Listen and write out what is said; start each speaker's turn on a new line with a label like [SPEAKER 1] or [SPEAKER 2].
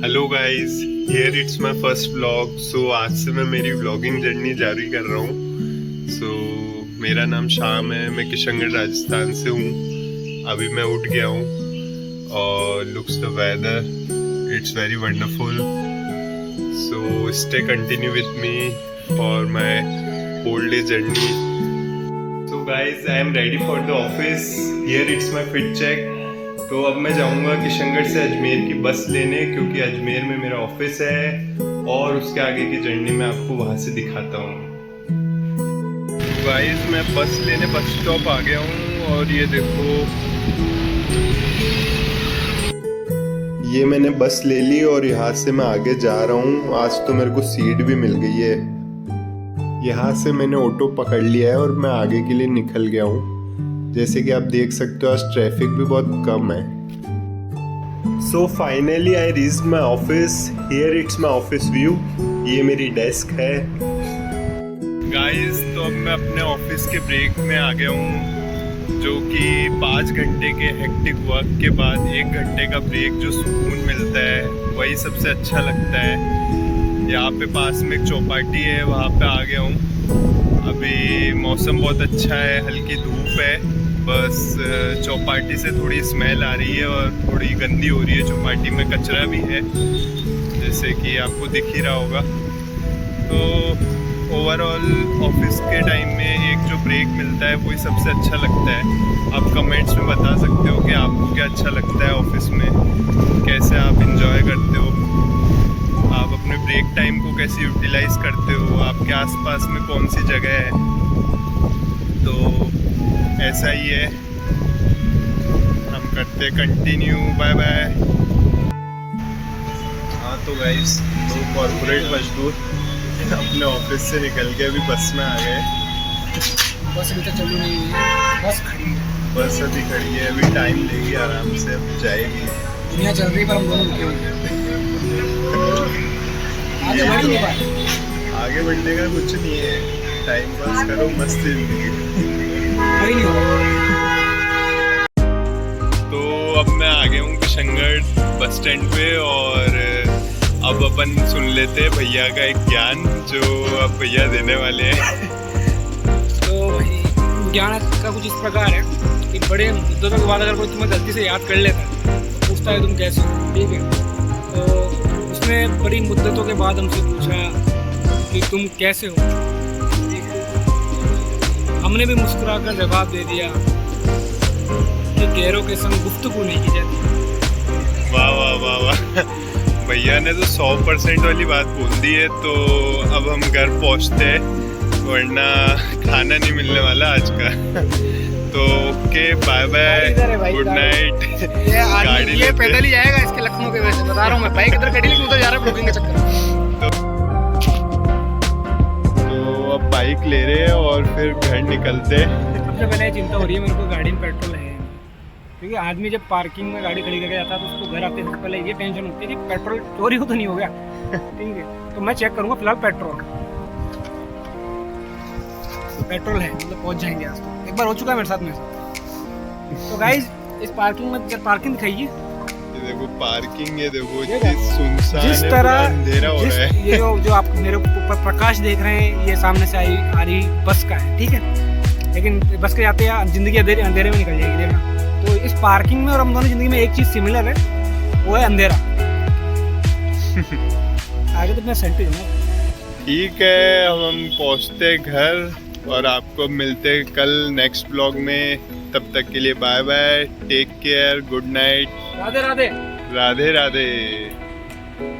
[SPEAKER 1] Hello guys, here it's my first vlog. So आज से मैं मेरी व्लॉगिंग जर्नी जारी कर रहा हूँ। सो मेरा नाम श्याम है, मैं किशनगढ़ राजस्थान से हूँ। अभी मैं उठ गया हूँ और looks the weather, it's very wonderful. So stay continue with me for my whole day journey. So guys, I am ready for the office. Here it's my fit check. तो अब मैं जाऊंगा किशनगढ़ से अजमेर की बस लेने, क्योंकि अजमेर में मेरा ऑफिस है और उसके आगे की जर्नी मैं आपको वहां से दिखाता हूँ। गाइस, मैं बस लेने बस स्टॉप आ गया हूँ और ये देखो, ये मैंने बस ले ली और यहाँ से मैं आगे जा रहा हूँ। आज तो मेरे को सीट भी मिल गई है। यहाँ से मैंने ऑटो पकड़ लिया है और मैं आगे के लिए निकल गया हूँ। जैसे कि आप देख सकते हो, आज ट्रैफिक भी बहुत कम है। So finally I reach my office. Here it's my office view. ये मेरी डेस्क है। गाइस, तो अब मैं अपने ऑफिस के ब्रेक में आ गया हूँ, जो कि 5 घंटे के हेक्टिक वर्क के बाद 1 घंटे का ब्रेक जो सुकून मिलता है, वही सबसे अच्छा लगता है। यहाँ पे पास में एक चौपाटी है, वहाँ पे आ गया हूँ। अभी मौसम बहुत अच्छा है, हल्की धूप है। बस चौपाटी से थोड़ी स्मेल आ रही है और थोड़ी गंदी हो रही है। चौपाटी में कचरा भी है, जैसे कि आपको दिख ही रहा होगा। तो ओवरऑल ऑफिस के टाइम में एक जो ब्रेक मिलता है वही सबसे अच्छा लगता है। आप कमेंट्स में बता सकते हो कि आपको क्या अच्छा लगता है ऑफिस में, कैसे आप इंजॉय करते हो, आप अपने ब्रेक टाइम को कैसे यूटिलाइज करते हो, आपके आसपास में कौन सी जगह है। तो ऐसा ही है, हम करते कंटिन्यू। Bye bye. हाँ तो गाइस, तो कॉर्पोरेट मजदूर अपने ऑफिस से निकल के अभी बस में आ गए।
[SPEAKER 2] बस अभी तक चालू नहीं हुई है, बस खड़ी है।
[SPEAKER 1] बस अभी खड़ी है, अभी टाइम लेगी, आराम से अब जाएगी।
[SPEAKER 2] दुनिया चल रही पर हम दोनों रुके हुए हैं। आगे बढ़ ही नहीं पाए।
[SPEAKER 1] आगे बढ़ने का कुछ नहीं है, टाइम पास करो, मस्त जिंदगी।
[SPEAKER 2] वही नहीं होगा।
[SPEAKER 1] तो अब मैं आ गया हूँ किशनगढ़ बस स्टैंड पे और अब अपन सुन लेते हैं भैया का एक ज्ञान जो अब भैया देने वाले हैं।
[SPEAKER 2] तो भाई ज्ञान का कुछ इस प्रकार है कि बड़े मुद्दों के बाद अगर कोई तुम्हें गलती से याद कर लेता है तो पूछता है तुम कैसे हो, ठीक है। तो उसने बड़ी मुद्दतों के बाद हमसे पूछा कि तुम कैसे हो, ठीक है। हमने भी मुस्कुरा कर जवाब दे दिया कि गैरों के संग गुफ्तगू नहीं की जाती।
[SPEAKER 1] वाह वाह वाह वाह, भैया ने तो 100% वाली बात बोल दी है। तो अब हम घर पहुंचते हैं, वरना खाना नहीं मिलने वाला आज का। तो okay, bye bye, good night.
[SPEAKER 2] ये पैदल ही जाएगा इसके लखनऊ के, वैसे बता रहा हूँ मैं। बाइक इधर खड़ी लेकिन उधर जा रहा है बुकिंग के चक्कर में।
[SPEAKER 1] तो अब बाइक ले रहे हैं और फिर घर निकलते हैं।
[SPEAKER 2] सबसे पहले चिंता हो रही है मेरे को, गाड़ी में पेट्रोल है। क्योंकि आदमी जब पार्किंग में गाड़ी खड़ी करके जाता है तो उसको घर आते से पहले ये टेंशन होती है कि पेट्रोल चोरी हो तो नहीं हो गया, ठीक है। तो मैं चेक करूंगा फिलहाल पेट्रोल है, मतलब पहुंच जाएंगे आज। तो एक बार हो चुका है मेरे साथ में। तो गाइस, इस पार्किंग में पार्किंग दिखाइए।
[SPEAKER 1] ये देखो पार्किंग, ये देखो सुनसान
[SPEAKER 2] जिस
[SPEAKER 1] है,
[SPEAKER 2] तरह
[SPEAKER 1] अंधेरा हो रहा है।
[SPEAKER 2] ये जो आप मेरे ऊपर प्रकाश देख रहे हैं, ये सामने से आ रही बस का है, ठीक है। लेकिन बस के जाते हैं जिंदगी अंधेरे में निकल जाएगी, देखना। तो इस पार्किंग में और हम दोनों जिंदगी में एक चीज सिमिलर है, वो है अंधेरा। आगे तो मैं सेंटी हूँ।
[SPEAKER 1] ठीक है, हम पहुंचते हैं घर और आपको मिलते हैं कल नेक्स्ट ब्लॉग में। तब तक के लिए bye bye, take care, good night,
[SPEAKER 2] Radhe Radhe,
[SPEAKER 1] Radhe Radhe.